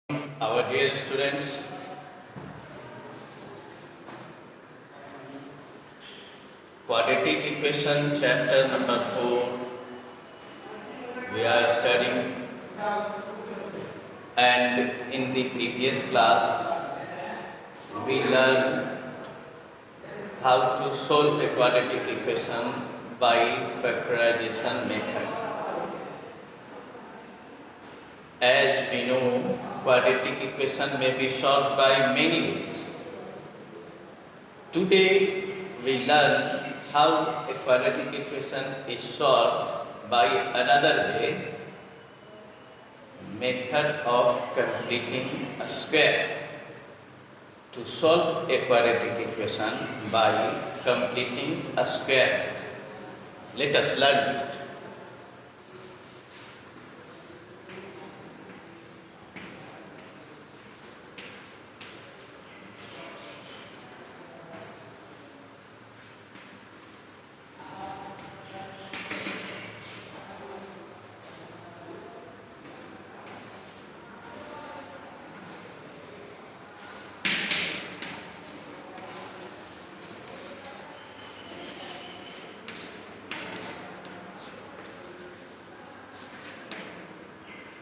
Our dear students, quadratic equation chapter number 4 we are studying, and in the previous class we learned how to solve a quadratic equation by factorization method. As we know, quadratic equation may be solved by many ways. Today we learn how a quadratic equation is solved by another way, method of completing a square. To solve a quadratic equation by completing a square, let us learn it.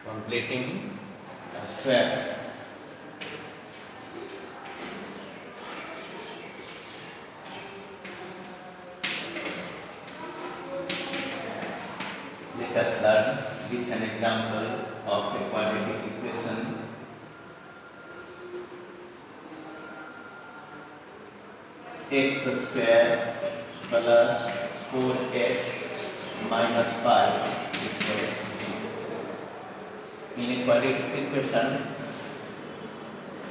Completing a square. Let us learn with an example of a quadratic equation. X square plus 4x minus 5 equals 0. In a quadratic equation,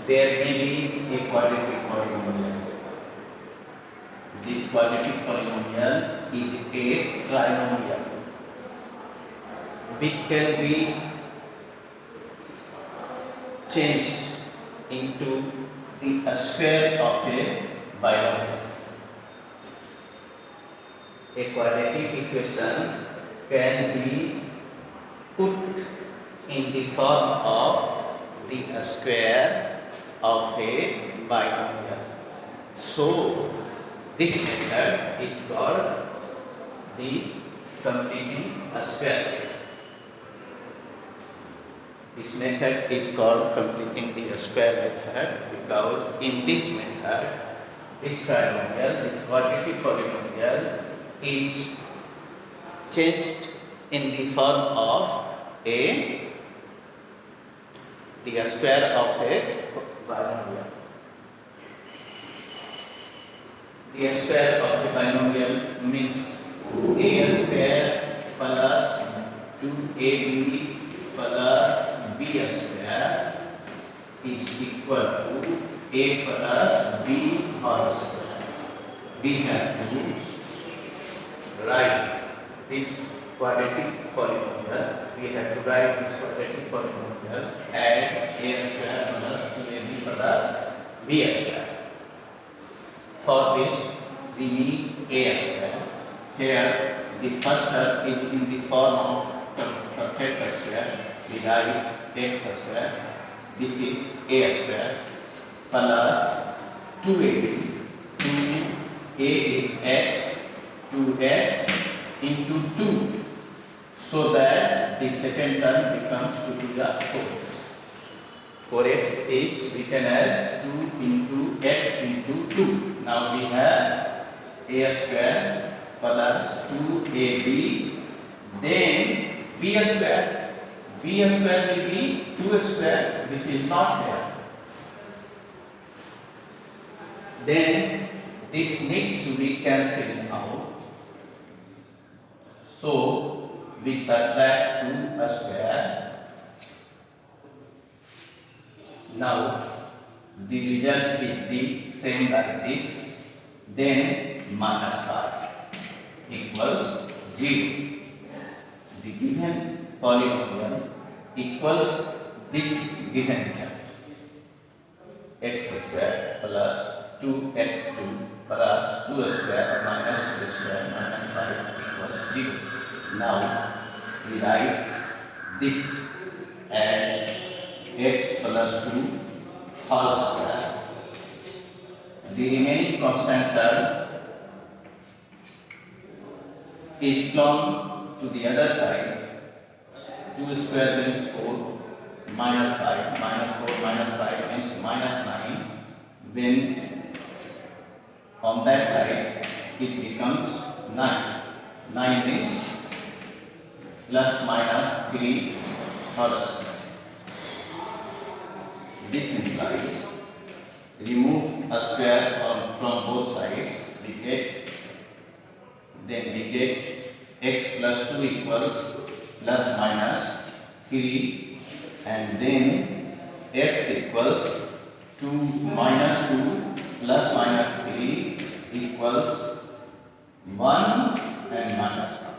there may be a quadratic polynomial. This quadratic polynomial is a trinomial which can be changed into the square of a binomial. A quadratic equation can be put in the form of the square of a binomial. So, this method is called the completing a square. This method is called completing the square method because in this method, this trinomial, this quadratic polynomial is changed in the form of the square of a binomial. The square of a binomial means a square plus 2ab plus b square is equal to a plus b whole square. We have to write this quadratic polynomial. We have to write this quadratic polynomial as a square plus 2ab plus b square. For this, we need a square. Here, the first term is in the form of perfect square. We write x square. This is a square plus 2ab. 2a is x, 2x into 2. So that the second term becomes 2 to the 4x. 4x is written as 2 into x into 2. Now we have a square plus 2ab, then b square. B square will be 2 square, which is not here. Then this needs to be cancelled out. So we subtract 2 square. Now the result is the same like this. Then minus 5 equals 0. The given polynomial equals this given result. X square plus 2x2 plus 2 square minus 2 square minus 5 equals 0. Now we write this as x plus 2 whole square. The remaining constant term is flown to the other side. 2 square means 4 minus 5 minus 4 minus 5 means minus 9. When on that side it becomes 9. 9 is plus minus 3 whole square. This implies remove a square from both sides, we get x plus 2 equals plus minus 3, and then x equals 2 minus 2 plus minus 3 equals 1 and minus 1.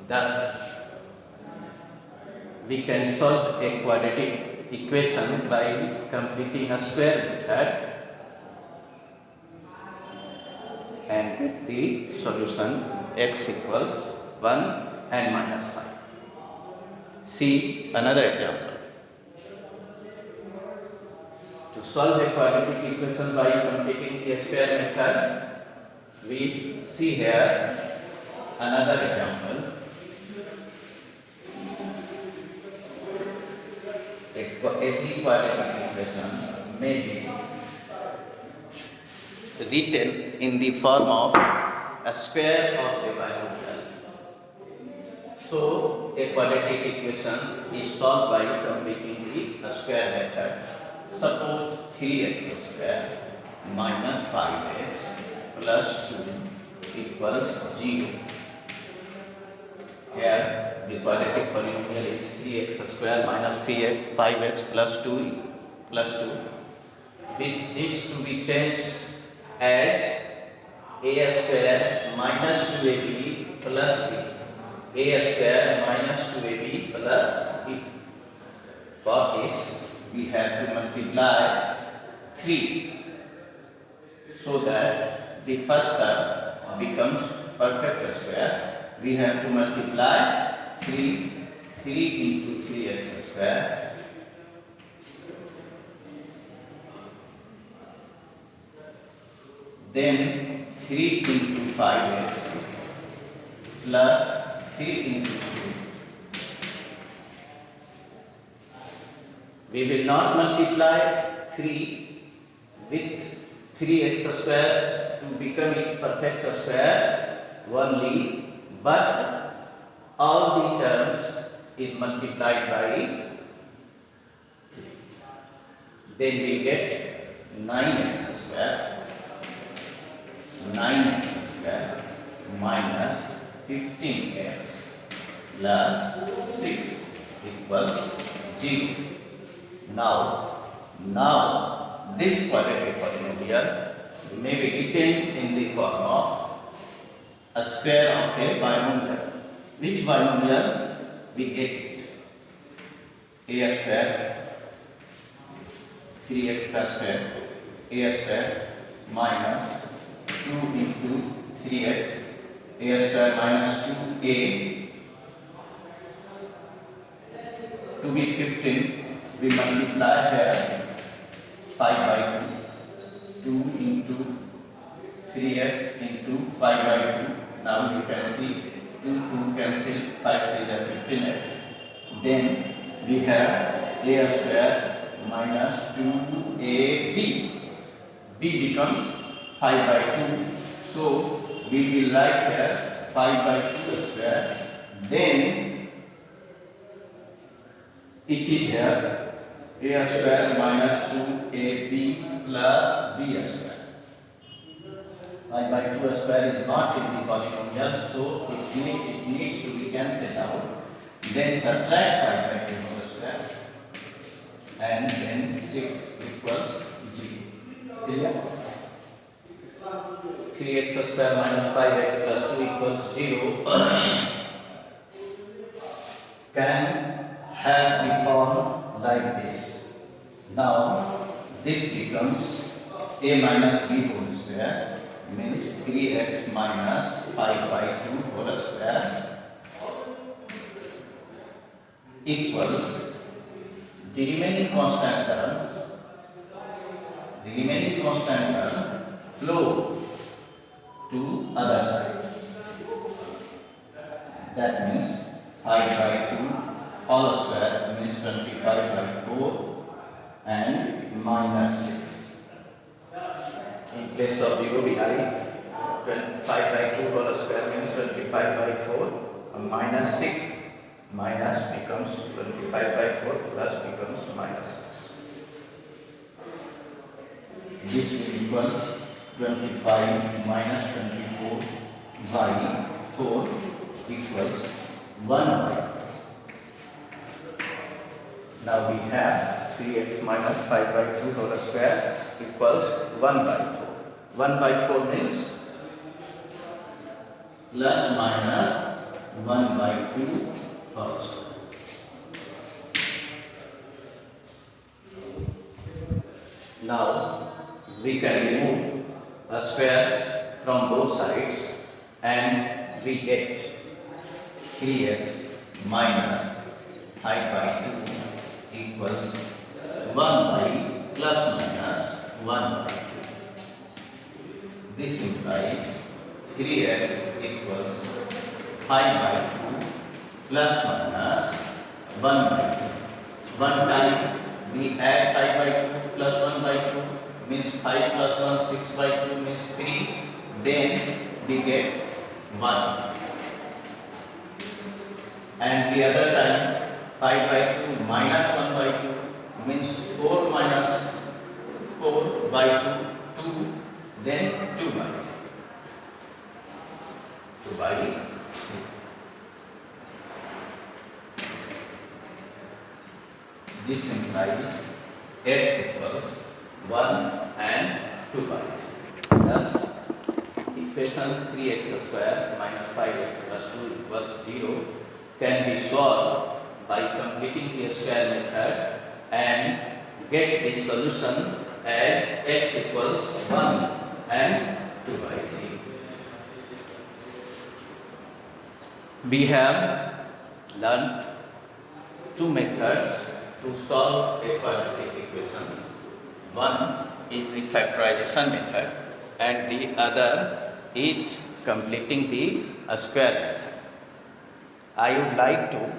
Thus, we can solve a quadratic equation by completing a square method and get the solution x equals 1 and minus 5. See another example. To solve a quadratic equation by completing the square method, we see here another example. Every quadratic equation may be written in the form of a square of a binomial. So, a quadratic equation is solved by completing the square method. Suppose 3x square minus 5x plus 2 equals 0. Here, the quadratic polynomial is 3x square minus 5x plus 2, which needs to be changed as a square minus 2ab plus b. A square minus 2ab plus b. For this, we have to multiply 3 so that the first term becomes perfect square. We have to multiply 3 into 3x square then 3 into 5x plus 3 into 2. We will not multiply 3 with 3x square to become a perfect square only, but all the terms is multiplied by 3. Then we get 9x square minus 15x plus 6 equals 0. Now this quadratic polynomial may be written in the form of a square of a binomial. Which binomial? We get it. A square 3x square a square minus 2 into 3x a square minus 2a to be 15. We multiply here 5 by 2 into 3x into 5 by 2. Now you can see 2 cancel, 5 3 are 15x. Then we have a square minus 2ab. b becomes 5 by 2. So we will write here 5 by 2 square. Then it is here a square minus 2ab plus b square. 5 by 2 square is not in the polynomial, so it needs to be cancelled out. Then subtract 5 by 2 square and then 6 equals 0. Clear? 3x square minus 5x plus 2 equals 0 can have the form like this. Now this becomes a minus b whole square means 3x minus 5 by 2 whole square equals the remaining constant term flow to other side. That means 5 by 2 whole square means 25 by 4 and minus 6. In place of 0 we write 25 by 2 whole square means 25 by 4 and minus 6. Minus becomes 25 by 4 plus becomes minus 6. This will equals 25 minus 24 by 4 equals 1 by 4. Now we have 3x minus 5 by 2 whole square equals 1 by 4. 1 by 4 means plus minus 1 by 2 whole square. Now we can remove a square from both sides and we get 3x minus 5 by 2 equals 1 by plus minus 1 by 2. This implies 3x equals 5 by 2 plus minus 1 by 2. One time we add 5 by 2 plus 1 by 2 means 5 plus 1 6 by 2 means 3. Then we get 1. And the other time 5 by 2 minus 1 by 2 means 4 minus 4 by 2, 2, then 2 by 3. 2 by 3. This implies x equals 1 and 2 by 3. Thus, equation 3x square minus 5x plus 2 equals 0 can be solved by completing the square method and get the solution as x equals 1 and 2 by 3. We have learned two methods to solve a quadratic equation. One is the factorization method and the other is completing the square method. I would like to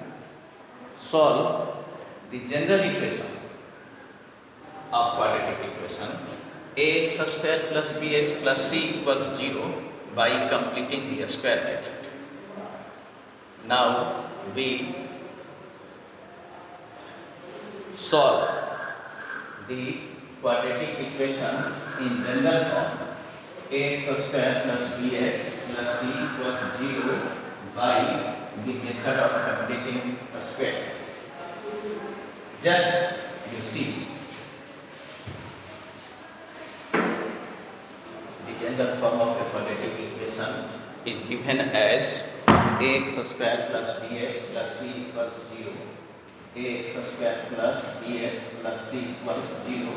solve the general equation of quadratic equation ax square plus bx plus c equals 0 by completing the square method. Now we solve the quadratic equation in general form ax square plus bx plus c equals 0 by the method of completing a square. Just you see the general form of a quadratic equation is given as ax square plus bx plus c equals 0. Ax square plus bx plus c equals 0.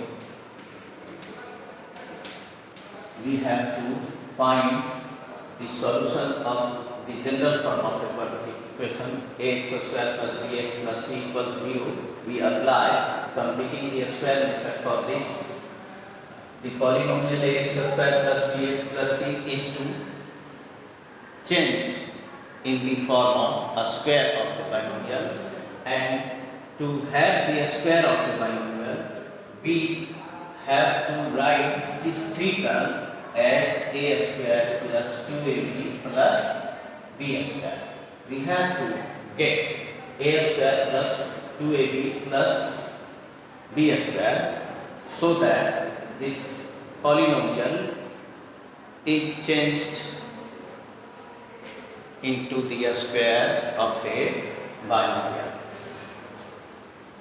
We have to find the solution of the general form of a quadratic equation ax square plus bx plus c equals 0. We apply completing the square method for this. The polynomial ax square plus bx plus c is to change in the form of a square of the binomial, and to have the square of the binomial we have to write this 3 term as a square plus 2ab plus b square. We have to get a square plus 2ab plus b square so that this polynomial is changed into the square of a binomial.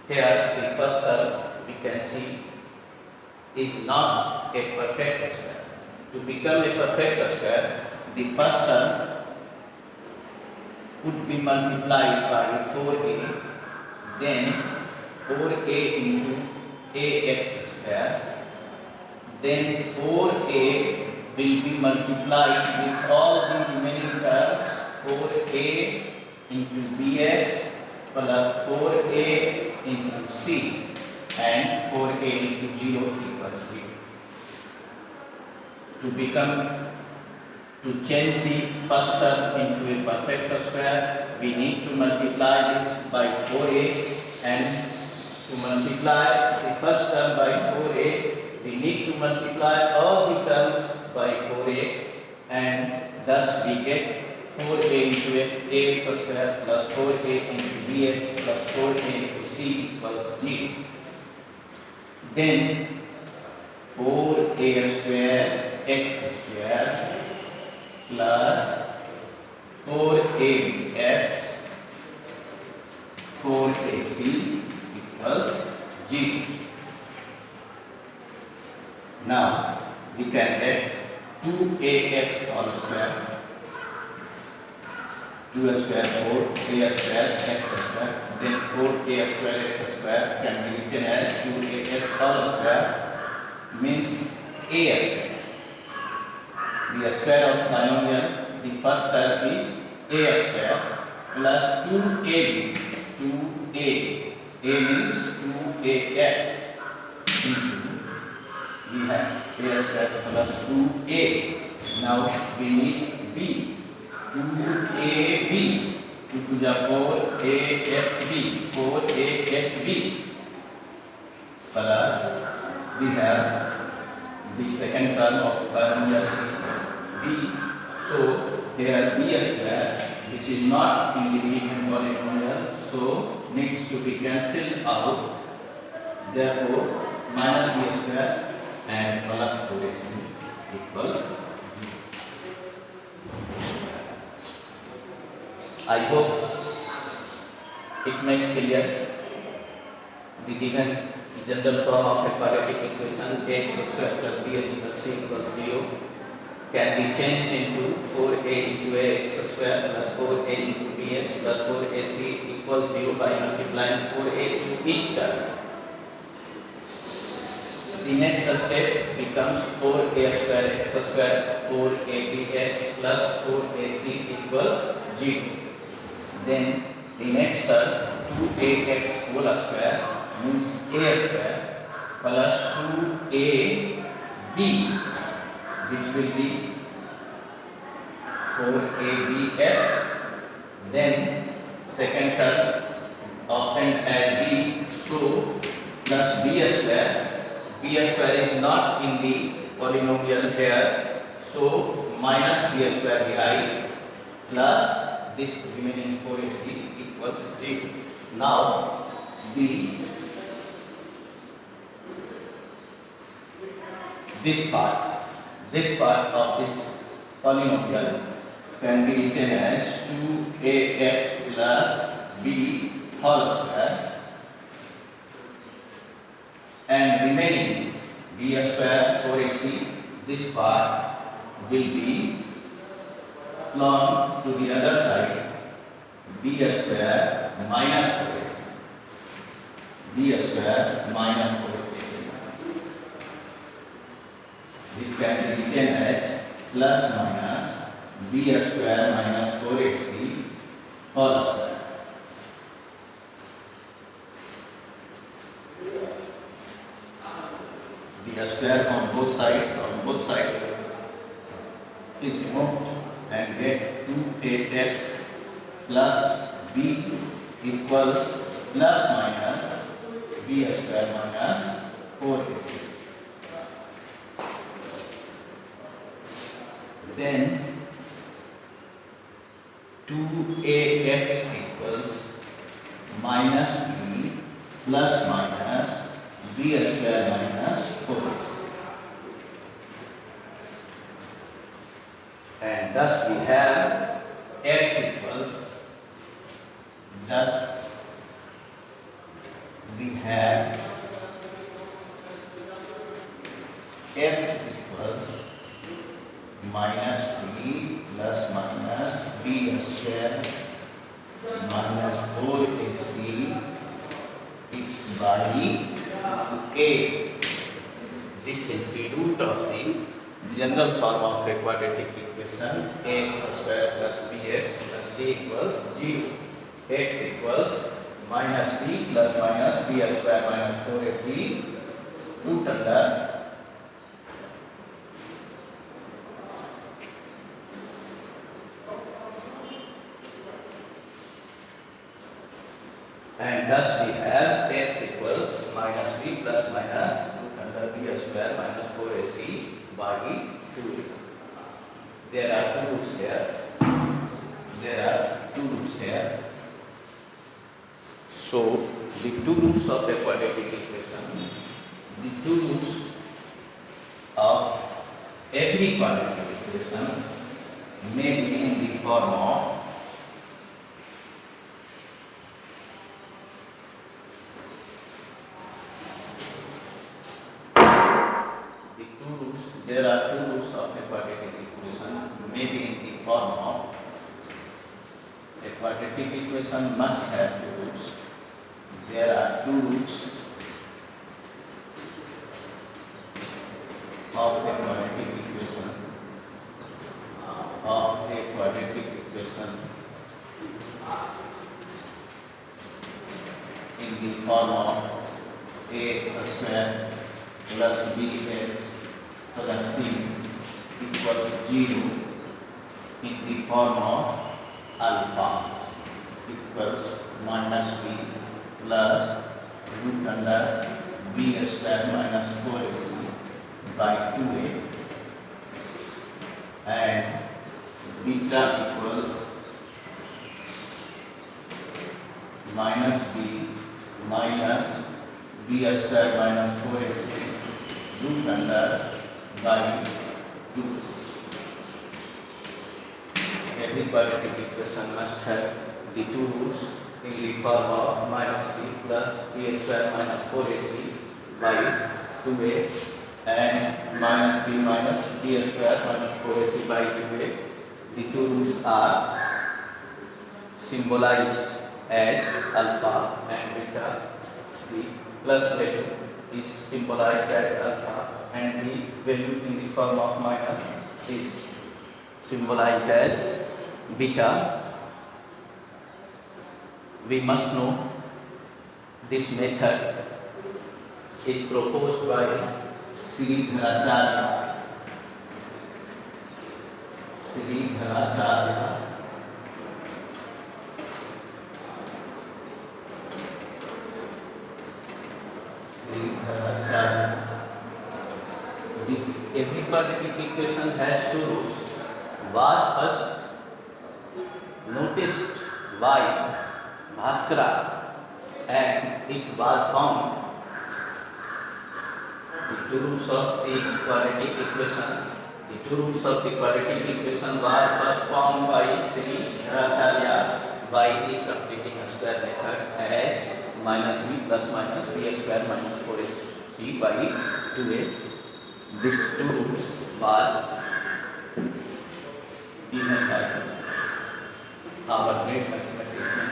Here the first term we can see is not a perfect square. To become a perfect square, the first term would be multiplied by 4a, then 4a into ax square, then 4a will be multiplied with all the remaining terms, 4a into bx plus 4a into c and 4a into 0 equals 0. To change the first term into a perfect square, we need to multiply this by 4a, and to multiply the first term by 4a, we need to multiply all the terms by 4a, and thus we get 4a into ax square plus 4a into bx plus 4a into c equals 0. Then 4a square x square plus 4abx 4ac equals 0. Now we can get 2ax whole square, 2 square 4a square x square, then 4a square x square can be written as 2ax whole square means a square. The square of binomial, the first term is a square plus 2ab, 2a, a means 2ax into, we have a square plus 2a. Now we need b, 2ab, 2 to the 4axb, 4axb plus we have the second term of binomial series b. So here b square, which is not in the given polynomial, so needs to be cancelled out. Therefore minus b square and plus 4ac equals 0. I hope it makes clear. The given general form of a quadratic equation ax square plus bx plus c equals 0 can be changed into 4a into ax square plus 4a into bx plus 4ac equals 0 by multiplying 4a to each term. The next step becomes 4a square x square 4abx plus 4ac equals 0. Then the next term 2ax whole square means a square plus 2ab, which will be 4abx. Then second term obtained as b, so plus b square. B square is not in the polynomial here, so minus b square behind plus this remaining 4ac equals 0. Now this part of this polynomial can be written as 2ax plus b whole square, and remaining b square 4ac, this part will be flown to the other side, b square minus 4ac, b square minus 4ac, which can be written as plus minus b square minus 4ac whole square. B square on both sides is removed and get 2ax plus b equals plus minus b square minus 4ac. Then 2ax equals minus b plus minus b square minus 4ac. And thus we have x equals, thus we have x equals minus b plus minus b square minus 4ac is by a. This is the root of the general form of a quadratic equation ax square plus bx plus c equals 0. X equals minus b plus minus b square minus 4ac root under and thus we have x equals minus b plus minus root under b square minus 4ac by 2. There are two roots here. So the two roots of a quadratic equation, the two roots of every quadratic equation may be in the form of there are two roots of a quadratic equation may be in the form of a quadratic equation must have two roots. There are two roots of a quadratic equation in the form of ax square plus bx plus c equals 0 in the form of alpha equals minus b plus root under b square minus 4ac by 2a and beta equals minus b minus b square minus 4ac root under by 2. Every quadratic equation must have the two roots in the form of minus b plus b square minus 4ac by 2a and minus b square minus 4ac by 2a. The two roots are symbolized as alpha and beta. The plus value is symbolized as alpha and the value in the form of minus is symbolized as beta. We must know this method is proposed by Sridharacharya. Every quadratic equation has two roots. Was first noticed by Bhaskara and it was found the two roots of the quadratic equation. The two roots of the quadratic equation were first found by Sridharacharya by the subtracting square method as minus b plus minus b square minus 4ac by 2a. These two roots were given by our great mathematician,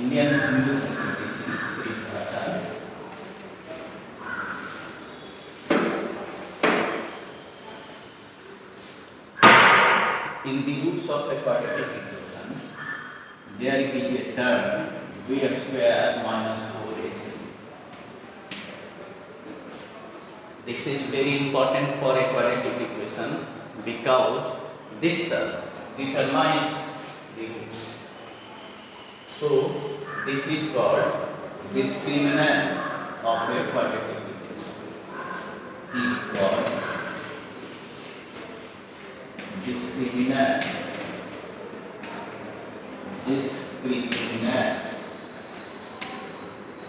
Indian Hindu mathematician Sridharacharya. In the roots of a quadratic equation, there is a term b square minus 4ac. This is very important for a quadratic equation because this term determines the roots. So this is called discriminant of a quadratic equation. Is called discriminant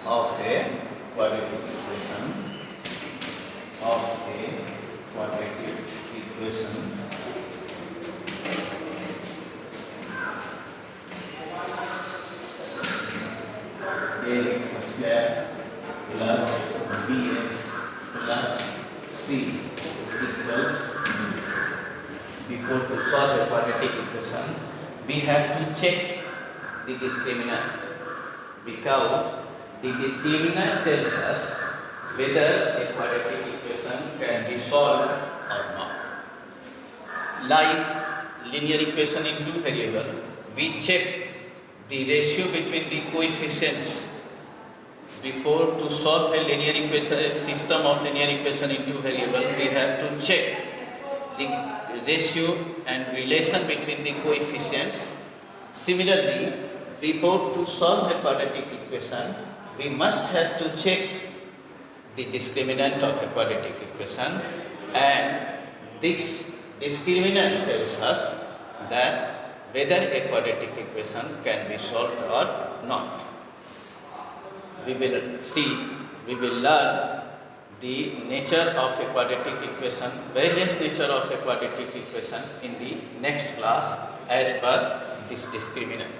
of a quadratic equation ax square plus bx plus c equals. Before to solve a quadratic equation, we have to check the discriminant because the discriminant tells us whether a quadratic equation can be solved or not. Like linear equation in two variables, we check the ratio between the coefficients. Before to solve a linear equation, a system of linear equation in two variables, we have to check the ratio and relation between the coefficients. Similarly, before to solve a quadratic equation, we must have to check the discriminant of a quadratic equation, and this discriminant tells us that whether a quadratic equation can be solved or not. We will learn the nature of a quadratic equation, various nature of a quadratic equation in the next class as per this discriminant.